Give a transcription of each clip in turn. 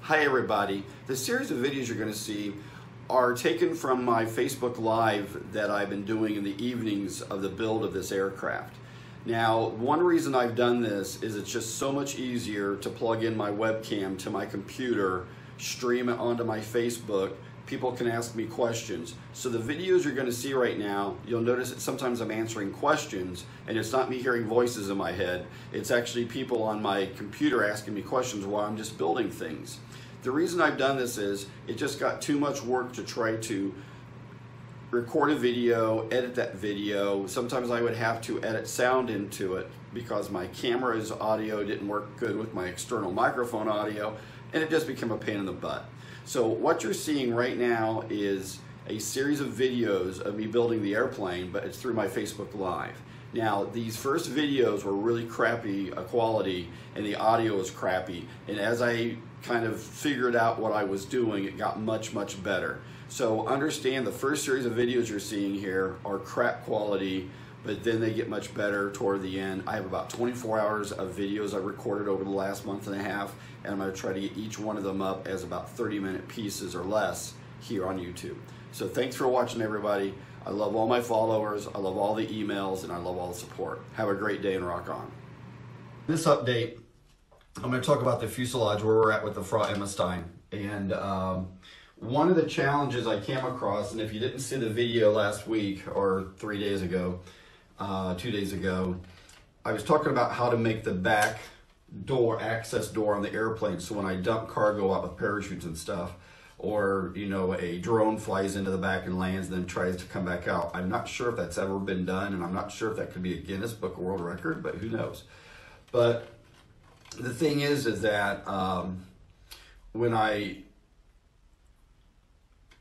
Hi everybody. The series of videos you're going to see are taken from my Facebook Live that I've been doing in the evenings of the build of this aircraft. Now, one reason I've done this is it's just so much easier to plug in my webcam to my computer, stream it onto my Facebook. People can ask me questions. So the videos you're going to see right now, you'll notice that sometimes I'm answering questions and it's not me hearing voices in my head. It's actually people on my computer asking me questions while I'm just building things. The reason I've done this is it just got too much work to try to record a video, edit that video. Sometimes I would have to edit sound into it because my camera's audio didn't work good with my external microphone audio, and it just became a pain in the butt. So what you're seeing right now is a series of videos of me building the airplane, but it's through my Facebook Live. Now, these first videos were really crappy quality and the audio was crappy, and as I kind of figured out what I was doing, it got much, much better. So understand the first series of videos you're seeing here are crap quality, but then they get much better toward the end. I have about 24 hours of videos I recorded over the last month and a half, and I'm going to try to get each one of them up as about 30-minute pieces or less here on YouTube. So thanks for watching, everybody. I love all my followers, I love all the emails, and I love all the support. Have a great day and rock on. This update, I'm going to talk about the fuselage, where we're at with the freEMMAstein. And one of the challenges I came across, and if you didn't see the video last week or 3 days ago, 2 days ago, I was talking about how to make the back door, access door on the airplane, so when I dump cargo out with parachutes and stuff, or you know, a drone flies into the back and lands and then tries to come back out. I'm not sure if that's ever been done, and I'm not sure if that could be a Guinness Book of World Record, but who knows. But the thing is that when I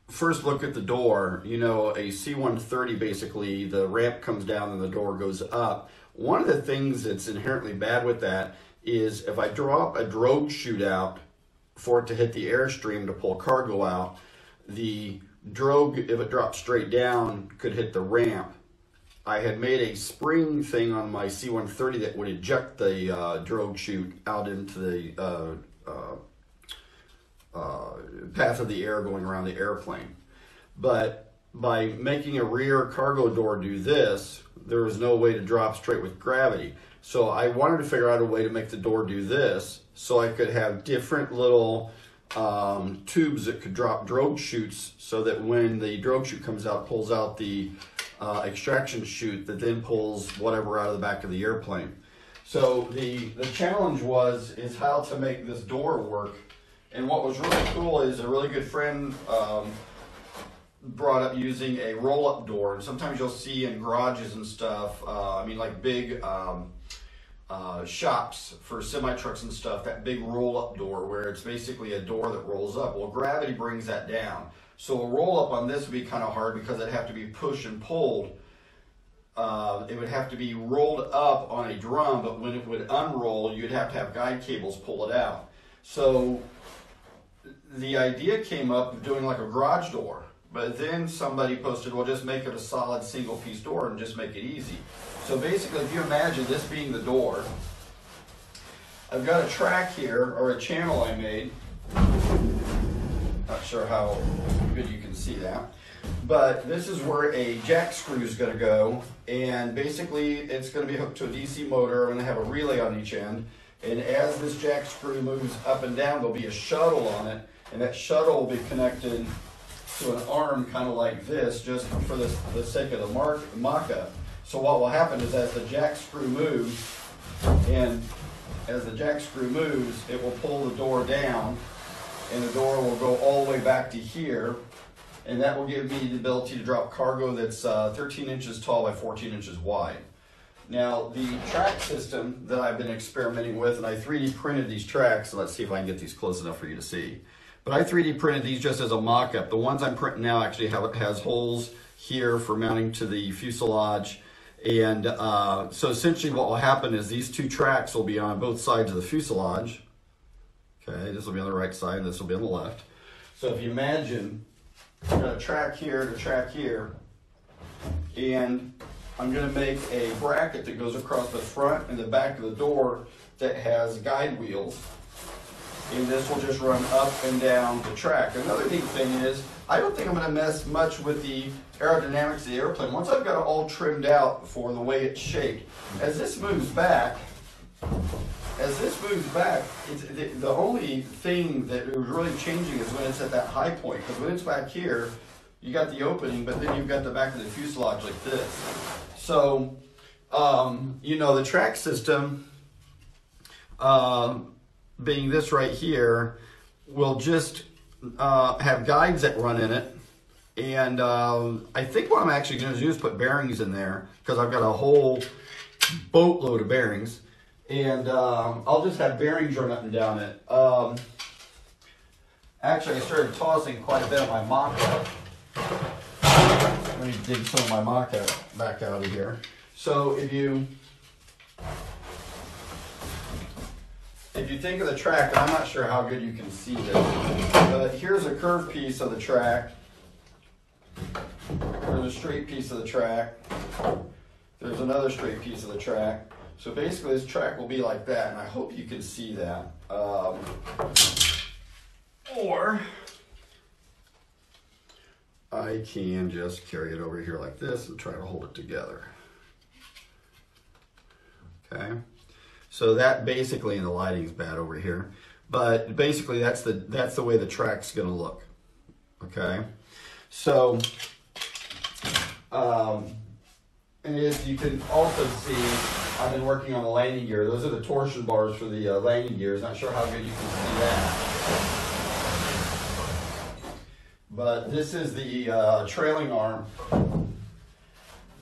first look at the door, you know, a C-130, basically the ramp comes down and the door goes up. One of the things that's inherently bad with that is if I drop a drogue chute out for it to hit the airstream to pull cargo out, the drogue, if it drops straight down, could hit the ramp. I had made a spring thing on my C-130 that would eject the drogue chute out into the path of the air going around the airplane. But by making a rear cargo door do this, there was no way to drop straight with gravity. So I wanted to figure out a way to make the door do this so I could have different little tubes that could drop drogue chutes, so that when the drogue chute comes out, pulls out the extraction chute that then pulls whatever out of the back of the airplane. So the challenge is how to make this door work. And what was really cool is a really good friend brought up using a roll-up door. And sometimes you'll see in garages and stuff, I mean like big shops for semi-trucks and stuff, that big roll-up door where it's basically a door that rolls up. Well, gravity brings that down. So a roll-up on this would be kind of hard because it'd have to be pushed and pulled. It would have to be rolled up on a drum, but when it would unroll, you'd have to have guide cables pull it out. So the idea came up of doing like a garage door, but then somebody posted, well, just make it a solid single piece door and just make it easy. So basically, if you imagine this being the door, I've got a track here, or a channel I made. Not sure how good you can see that, but this is where a jack screw is going to go, and basically it's going to be hooked to a DC motor. I'm going to have a relay on each end, and as this jack screw moves up and down, there'll be a shuttle on it, and that shuttle will be connected to an arm kind of like this, just for the sake of the mock-up. So what will happen is as the jack screw moves, and as the jack screw moves, it will pull the door down, and the door will go all the way back to here, and that will give me the ability to drop cargo that's 13 inches tall by 14 inches wide. Now, the track system that I've been experimenting with, and I 3D printed these tracks, so let's see if I can get these close enough for you to see. But I 3D printed these just as a mock-up. The ones I'm printing now actually has holes here for mounting to the fuselage. And so essentially what will happen is these two tracks will be on both sides of the fuselage. Okay, this will be on the right side, this will be on the left. So if you imagine, I've got a track here and a track here, and I'm going to make a bracket that goes across the front and the back of the door that has guide wheels. And this will just run up and down the track. Another neat thing is, I don't think I'm going to mess much with the aerodynamics of the airplane. Once I've got it all trimmed out for the way it's shaped, as this moves back, the only thing that is really changing is when it's at that high point. Because when it's back here, you got the opening, but then you've got the back of the fuselage like this. So, you know, the track system, being this right here, will just have guides that run in it. And I think what I'm actually going to do is put bearings in there, because I've got a whole boatload of bearings. And I'll just have bearings run up and down it. Actually, I started tossing quite a bit of my mock-up. Let me dig some of my mock-up back out of here. So if you think of the track, and I'm not sure how good you can see this, but here's a curved piece of the track. There's a straight piece of the track. There's another straight piece of the track. So basically this track will be like that, and I hope you can see that. Or I can just carry it over here like this and try to hold it together. Okay, so that basically, and the lighting is bad over here, but basically that's the way the track's going to look. Okay, so and as you can also see, I've been working on the landing gear. Those are the torsion bars for the landing gears. Not sure how good you can see that. But this is the trailing arm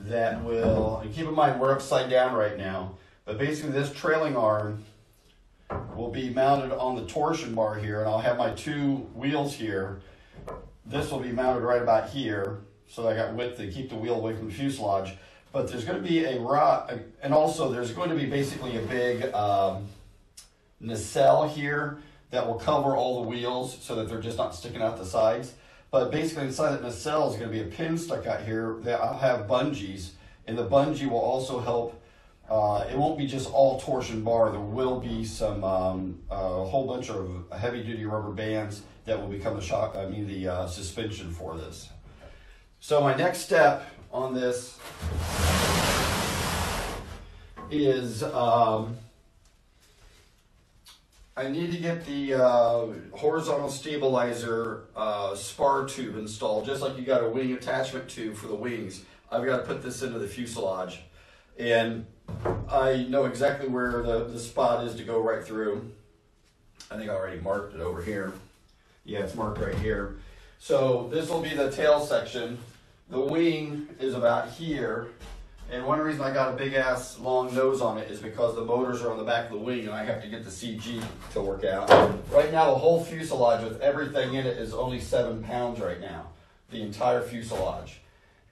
that will, and keep in mind we're upside down right now, but basically this trailing arm will be mounted on the torsion bar here, and I'll have my two wheels here. This will be mounted right about here, so I got width to keep the wheel away from the fuselage. But there's going to be a rod, and also there's going to be basically a big nacelle here that will cover all the wheels so that they're just not sticking out the sides. But basically inside that nacelle is going to be a pin stuck out here that I'll have bungees, and the bungee will also help. It won't be just all torsion bar. There will be some a whole bunch of heavy-duty rubber bands that will become the suspension for this. So my next step on this is I need to get the horizontal stabilizer spar tube installed, just like you got a wing attachment tube for the wings. I've got to put this into the fuselage, and I know exactly where the spot is to go right through. I think I already marked it over here. Yeah, it's marked right here. So this will be the tail section. The wing is about here, and one reason I got a big ass long nose on it is because the motors are on the back of the wing and I have to get the CG to work out. Right now the whole fuselage with everything in it is only 7 pounds right now, the entire fuselage.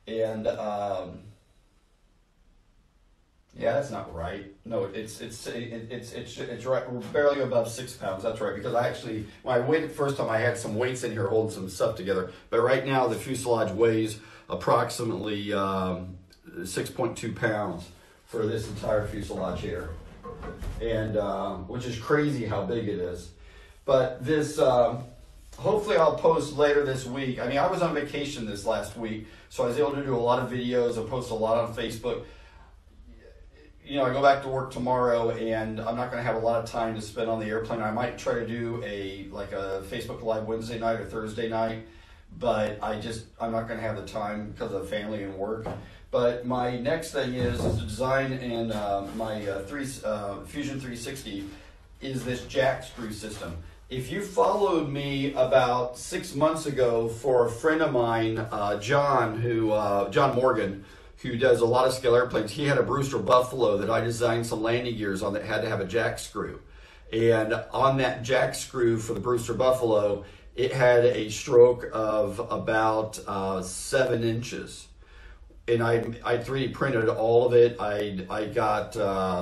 And yeah, that's not right. No, it's right. We're barely above 6 pounds. That's right. Because I actually, when I weighed it first time, I had some weights in here holding some stuff together. But right now, the fuselage weighs approximately 6.2 pounds for this entire fuselage here, and which is crazy how big it is. But this, hopefully, I'll post later this week. I mean, I was on vacation this last week, so I was able to do a lot of videos and post a lot on Facebook. You know, I go back to work tomorrow, and I'm not going to have a lot of time to spend on the airplane. I might try to do a Facebook Live Wednesday night or Thursday night, but I'm not going to have the time because of family and work. But my next thing is to design, and my Fusion 360 is this jack screw system. If you followed me about 6 months ago for a friend of mine, John Morgan, who does a lot of scale airplanes, he had a Brewster Buffalo that I designed some landing gears on that had to have a jack screw. And on that jack screw for the Brewster Buffalo, it had a stroke of about 7 inches. And I 3D printed all of it. I got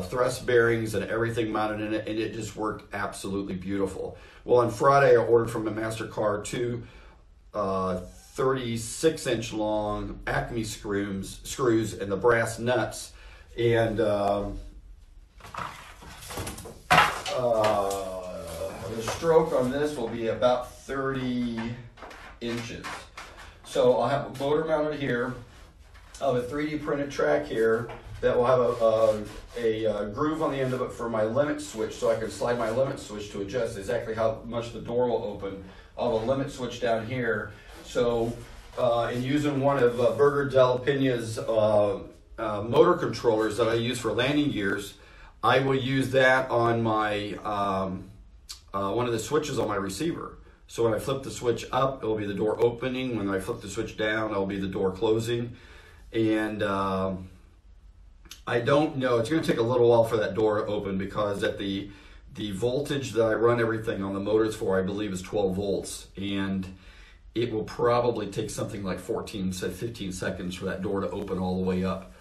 thrust bearings and everything mounted in it, and it just worked absolutely beautiful. Well, on Friday, I ordered from a MasterCard 2 36-inch long Acme screws and the brass nuts. And the stroke on this will be about 30 inches. So I'll have a motor mounted here. I'll have a 3D printed track here that will have a groove on the end of it for my limit switch, so I can slide my limit switch to adjust exactly how much the door will open. I'll have a limit switch down here. So in using one of Burger Del Pina's motor controllers that I use for landing gears, I will use that on my one of the switches on my receiver. So when I flip the switch up, it will be the door opening. When I flip the switch down, it will be the door closing. And I don't know, it's going to take a little while for that door to open, because at the voltage that I run everything on the motors for, I believe, is 12 volts. And it will probably take something like 14 to 15 seconds for that door to open all the way up,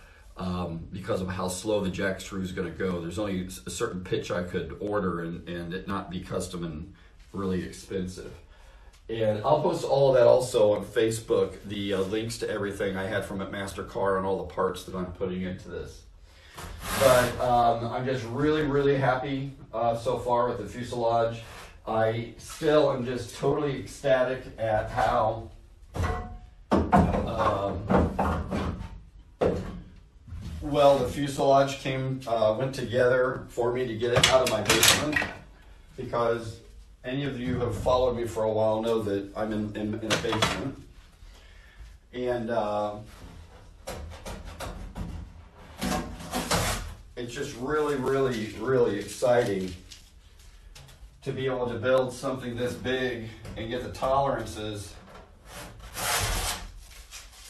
because of how slow the jack screw is going to go. There's only a certain pitch I could order and it not be custom and really expensive. And I'll post all of that also on Facebook, the links to everything I had from FBL and all the parts that I'm putting into this. But I'm just really, really happy so far with the fuselage. I still am just totally ecstatic at how well the fuselage went together for me to get it out of my basement, because any of you who have followed me for a while know that I'm in a basement. And it's just really, really, really exciting to be able to build something this big and get the tolerances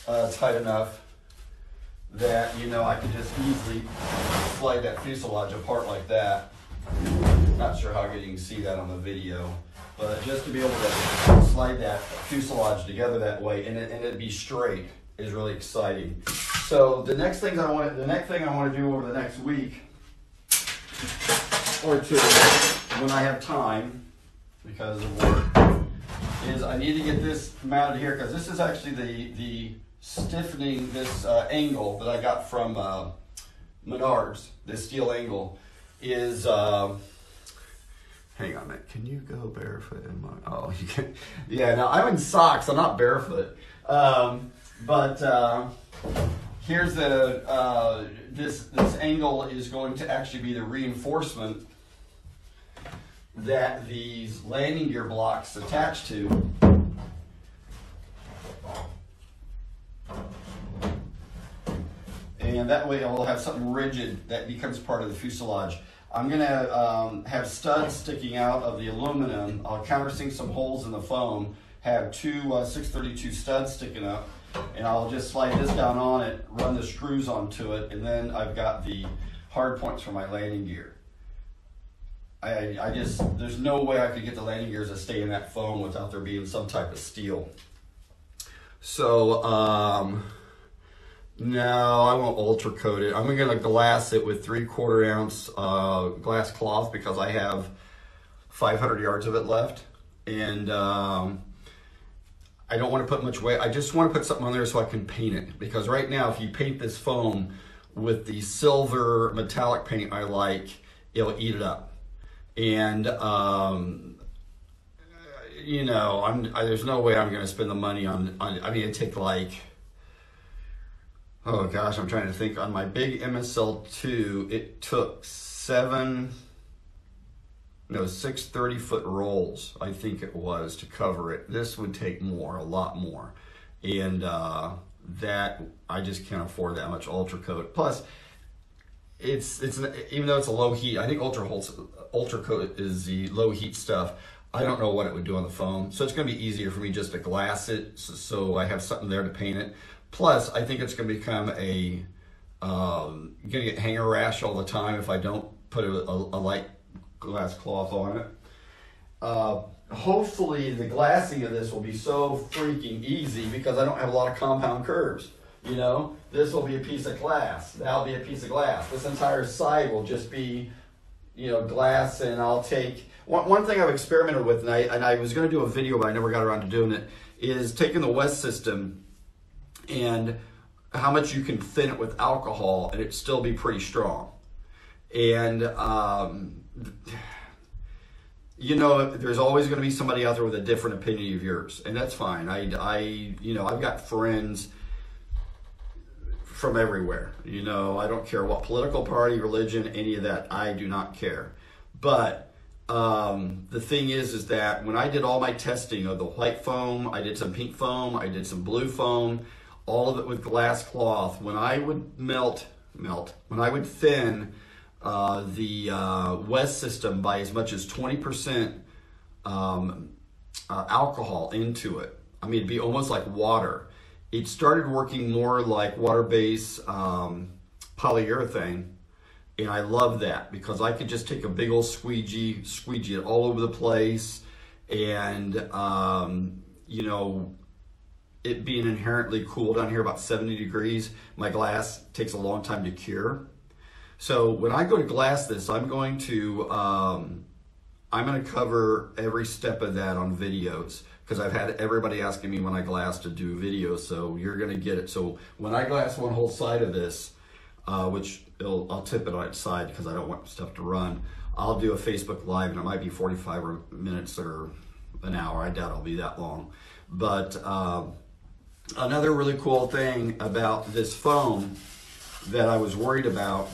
tight enough that, you know, I can just easily slide that fuselage apart like that. Not sure how good you can see that on the video, but just to be able to slide that fuselage together that way and it be straight is really exciting. So the next thing I want to do over the next week or two, when I have time because of work, is I need to get this mounted here, because this is actually the stiffening, this angle that I got from Menards. This steel angle is. Hang on a minute. Can you go barefoot in my? Oh, you can. Yeah. Now I'm in socks. I'm not barefoot. But here's the this angle is going to actually be the reinforcement that these landing gear blocks attach to. And that way I'll have something rigid that becomes part of the fuselage. I'm going to have studs sticking out of the aluminum. I'll countersink some holes in the foam, have two 632 studs sticking up, and I'll just slide this down on it, run the screws onto it, and then I've got the hard points for my landing gear. There's no way I could get the landing gears to stay in that foam without there being some type of steel. So, no, I won't ultra coat it. I'm going to glass it with 3/4 ounce glass cloth, because I have 500 yards of it left. And I don't want to put much weight. I just want to put something on there so I can paint it. Because right now, if you paint this foam with the silver metallic paint I like, it'll eat it up. And, you know, there's no way I'm going to spend the money on I mean, it'd take like, oh gosh, I'm trying to think. On my big MSL2, it took 6 30-foot rolls, I think it was, to cover it. This would take more, a lot more. And that, I just can't afford that much ultra coat. Plus, it's even though it's a low heat, I think ultra coat is the low heat stuff. I don't know what it would do on the foam. So it's going to be easier for me just to glass it, so I have something there to paint it. Plus, I think it's going to become a, going to get hanger rash all the time if I don't put a light glass cloth on it. Hopefully the glassing of this will be so freaking easy because I don't have a lot of compound curves. You know, this will be a piece of glass. That'll be a piece of glass. This entire side will just be, you know, glass, and I'll take, one thing I've experimented with, and I was going to do a video, but I never got around to doing it, is taking the West system and how much you can thin it with alcohol and it still be pretty strong. And, you know, there's always going to be somebody out there with a different opinion of yours, and that's fine. You know, I've got friends from everywhere. You know, I don't care what political party, religion, any of that. I do not care. But the thing is that when I did all my testing of the white foam, I did some pink foam, I did some blue foam, all of it with glass cloth. When I would when I would thin the West system by as much as 20% alcohol into it, I mean, it'd be almost like water. It started working more like water-based polyurethane, and I love that because I could just take a big old squeegee it all over the place, and you know, it being inherently cool down here, about 70 degrees, my glass takes a long time to cure. So when I go to glass this, I'm going to cover every step of that on videos, because I've had everybody asking me when I glass to do videos, so you're going to get it. So when I glass one whole side of this, which I'll tip it on its side because I don't want stuff to run, I'll do a Facebook Live, and it might be 45 minutes or an hour. I doubt it'll be that long. But another really cool thing about this foam that I was worried about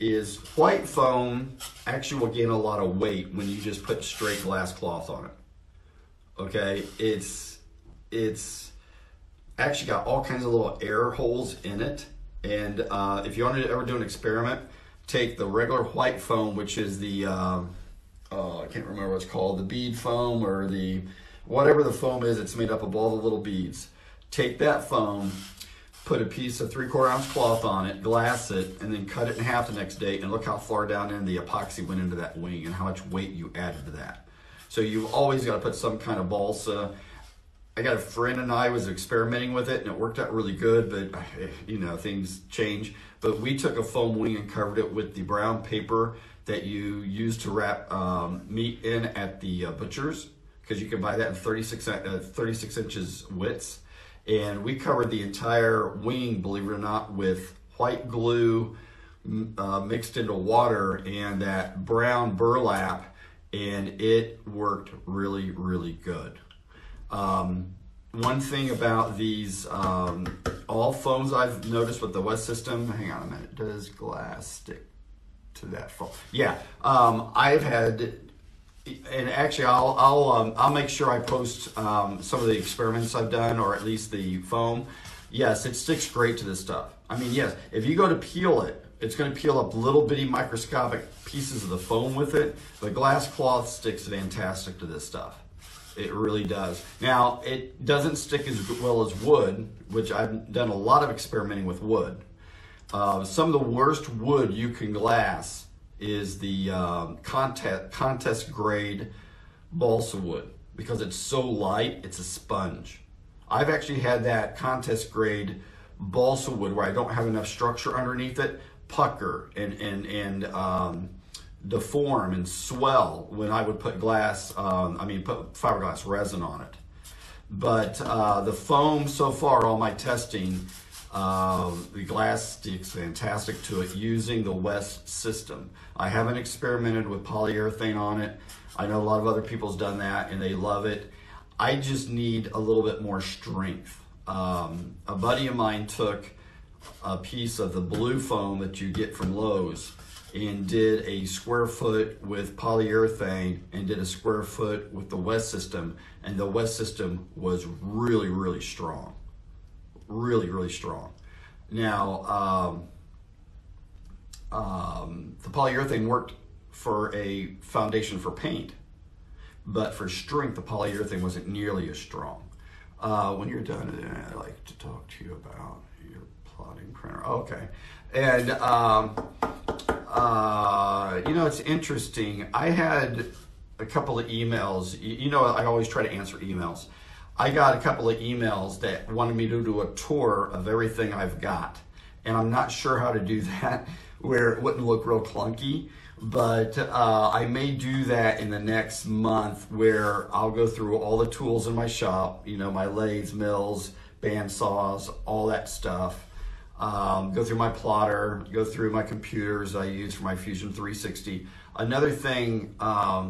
is white foam actually will gain a lot of weight when you just put straight glass cloth on it. Okay, it's actually got all kinds of little air holes in it, and if you want to ever do an experiment, take the regular white foam, which is the I can't remember what it's called, the bead foam, or the whatever the foam is, it's made up of all the little beads. Take that foam, put a piece of 3/4 ounce cloth on it, glass it, and then cut it in half the next day, and look how far down in the epoxy went into that wing and how much weight you added to that. So you've always got to put some kind of balsa. I got a friend and I was experimenting with it, and it worked out really good, but you know, things change. But we took a foam wing and covered it with the brown paper that you use to wrap meat in at the butcher's, because you can buy that in 36 inches widths. And we covered the entire wing, believe it or not, with white glue mixed into water and that brown burlap, and it worked really, really good. One thing about these, all foams I've noticed with the West system, hang on a minute, does glass stick to that foam? Yeah, I've had, and actually I'll make sure I post some of the experiments I've done, or at least the foam. Yes, it sticks great to this stuff. I mean, yes, if you go to peel it, it's going to peel up little bitty microscopic pieces of the foam with it, but glass cloth sticks fantastic to this stuff. It really does. Now, it doesn't stick as well as wood, which I've done a lot of experimenting with wood. Some of the worst wood you can glass is the contest grade balsa wood, because it's so light, it's a sponge. I've actually had that contest grade balsa wood where I don't have enough structure underneath it pucker and deform and swell when I would put glass, put fiberglass resin on it. But the foam so far, all my testing, the glass sticks fantastic to it using the West system. I haven't experimented with polyurethane on it. I know a lot of other people's done that and they love it. I just need a little bit more strength. A buddy of mine took a piece of the blue foam that you get from Lowe's and did a square foot with polyurethane and did a square foot with the West system, and the West system was really, really strong. Really, really strong. Now, the polyurethane worked for a foundation for paint, but for strength, the polyurethane wasn't nearly as strong. When you're done, I'd like to talk to you about your plotting printer. Okay. And, you know, it's interesting. I had a couple of emails. You know, I always try to answer emails. I got a couple of emails that wanted me to do a tour of everything I've got. And I'm not sure how to do that where it wouldn't look real clunky. But I may do that in the next month where I'll go through all the tools in my shop, you know, my lathes, mills, band saws, all that stuff. Go through my plotter, go through my computers I use for my Fusion 360. Another thing that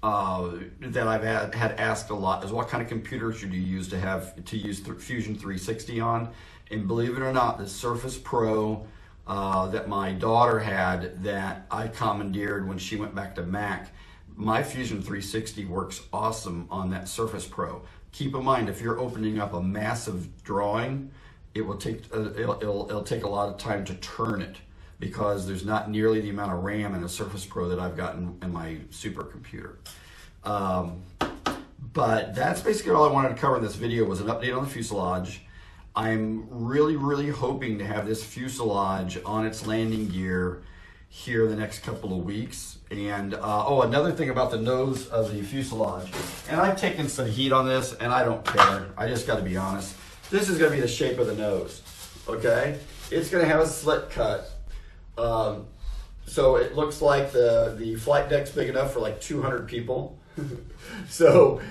I've had asked a lot is what kind of computer should you use to use Fusion 360 on? And believe it or not, the Surface Pro that my daughter had that I commandeered when she went back to Mac, my Fusion 360 works awesome on that Surface Pro. Keep in mind, if you're opening up a massive drawing, it will take it'll take a lot of time to turn it because there's not nearly the amount of RAM in a Surface Pro that I've got in my supercomputer. But that's basically all I wanted to cover in this video was an update on the fuselage. I'm really hoping to have this fuselage on its landing gear here the next couple of weeks. And oh, another thing about the nose of the fuselage, and I've taken some heat on this and I don't care. I just got to be honest. This is going to be the shape of the nose, okay? It's going to have a slit cut. So it looks like the flight deck's big enough for like 200 people. So,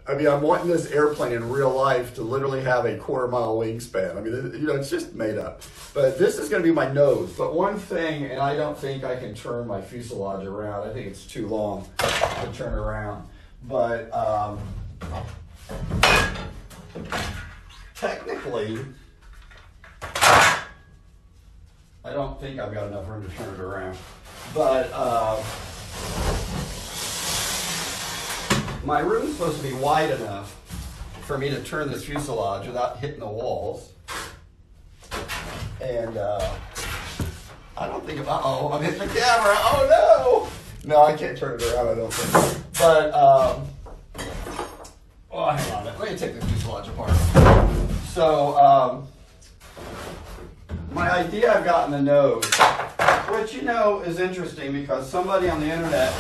I mean, I'm wanting this airplane in real life to literally have a 1/4 mile wingspan. I mean, you know, it's just made up. But this is going to be my nose. But one thing, and I don't think I can turn my fuselage around. I think it's too long to turn around. But technically, I don't think I've got enough room to turn it around. But my room's supposed to be wide enough for me to turn this fuselage without hitting the walls. And I don't think, uh-oh, I'm hitting the camera, oh no! No, I can't turn it around, I don't think. But, oh, hang on, let me take the fuselage apart. So, my idea I've got in the nose, which you know is interesting because somebody on the internet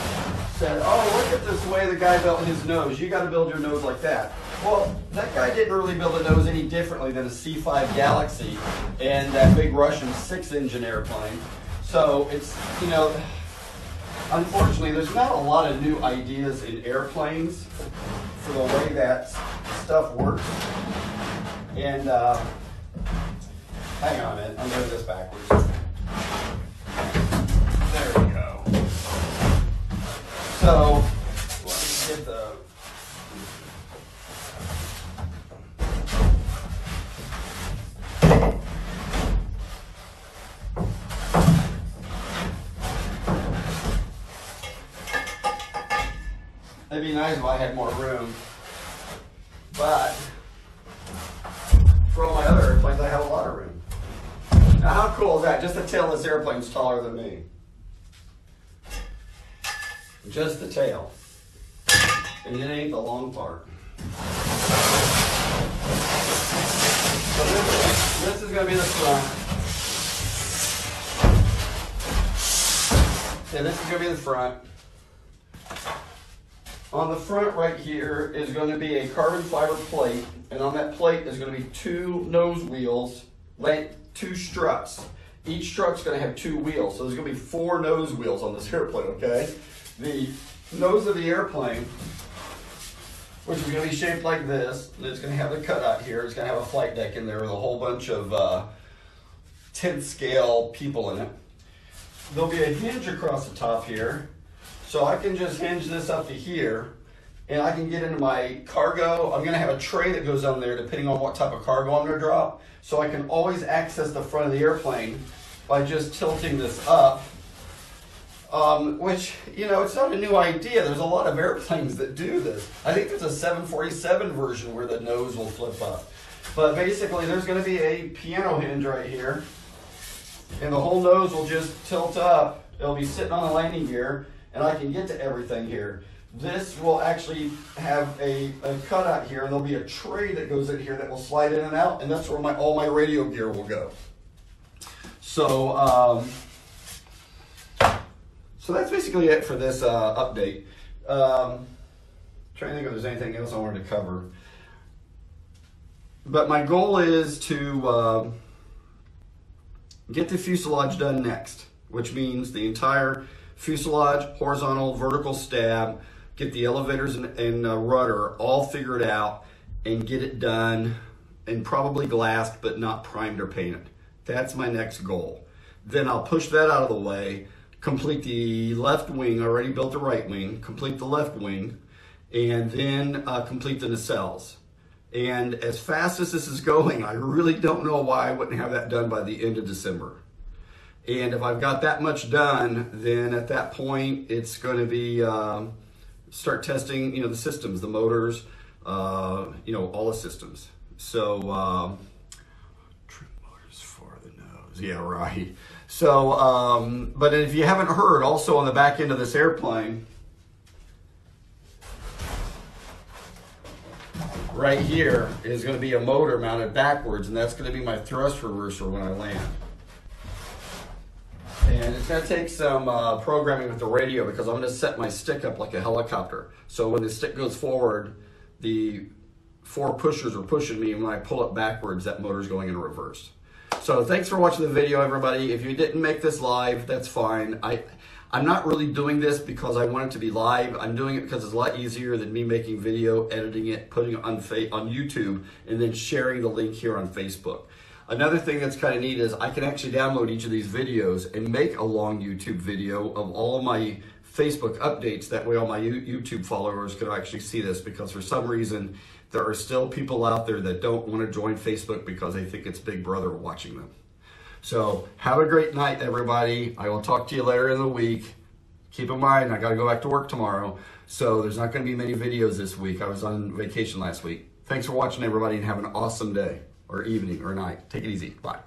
said, oh, look at this way the guy built his nose. You got to build your nose like that. Well, that guy didn't really build a nose any differently than a C-5 Galaxy and that big Russian 6-engine airplane. So it's, you know, unfortunately, there's not a lot of new ideas in airplanes for the way that stuff works. And hang on a minute, I'm doing this backwards. There we go. So, let me get the... It'd be nice if I had more room, but for all my other airplanes, I have a lot of room. Now, how cool is that? Just the tail of this airplane's taller than me. Just the tail. And it ain't the long part. So this is going to be the front. Okay, this is going to be the front. On the front right here is going to be a carbon fiber plate, and on that plate is going to be 2 nose wheels, 2 struts. Each strut's going to have 2 wheels, so there's going to be 4 nose wheels on this airplane, okay? The nose of the airplane, which is going to be shaped like this, and it's going to have the cutout here. It's going to have a flight deck in there with a whole bunch of 10th scale people in it. There'll be a hinge across the top here, so I can just hinge this up to here, and I can get into my cargo. I'm going to have a tray that goes on there depending on what type of cargo I'm going to drop, so I can always access the front of the airplane by just tilting this up. Which, you know, it's not a new idea. There's a lot of airplanes that do this. I think there's a 747 version where the nose will flip up. But basically, there's going to be a piano hinge right here, and the whole nose will just tilt up. It'll be sitting on the landing gear, and I can get to everything here. this will actually have a cutout here, and there'll be a tray that goes in here that will slide in and out, and that's where all my radio gear will go. So, so that's basically it for this update. Trying to think if there's anything else I wanted to cover. But my goal is to get the fuselage done next, which means the entire fuselage, horizontal, vertical stab, get the elevators and rudder all figured out, and get it done and probably glassed but not primed or painted. That's my next goal. Then I'll push that out of the way, complete the left wing. I already built the right wing, complete the left wing, and then complete the nacelles. And as fast as this is going, I really don't know why I wouldn't have that done by the end of December. And if I've got that much done, then at that point, it's going to be start testing, the systems, the motors, all the systems. So, trim motors for the nose. Yeah, right. So, but if you haven't heard, also on the back end of this airplane, right here is going to be a motor mounted backwards, and that's going to be my thrust reverser when I land. And it's going to take some programming with the radio, because I'm going to set my stick up like a helicopter. So when the stick goes forward, the 4 pushers are pushing me, and when I pull it backwards, that motor's going in reverse. So thanks for watching the video, everybody. If you didn't make this live, that's fine. I'm not really doing this because I want it to be live. I'm doing it because it's a lot easier than me making video, editing it, putting it on YouTube, and then sharing the link here on Facebook. Another thing that's kind of neat is I can actually download each of these videos and make a long YouTube video of all of my Facebook updates. That way all my YouTube followers can actually see this, because for some reason there are still people out there that don't want to join Facebook because they think it's Big Brother watching them. So have a great night, everybody. I will talk to you later in the week. Keep in mind, I got to go back to work tomorrow, so there's not going to be many videos this week. I was on vacation last week. Thanks for watching, everybody, and have an awesome day, or evening, or night. Take it easy. Bye.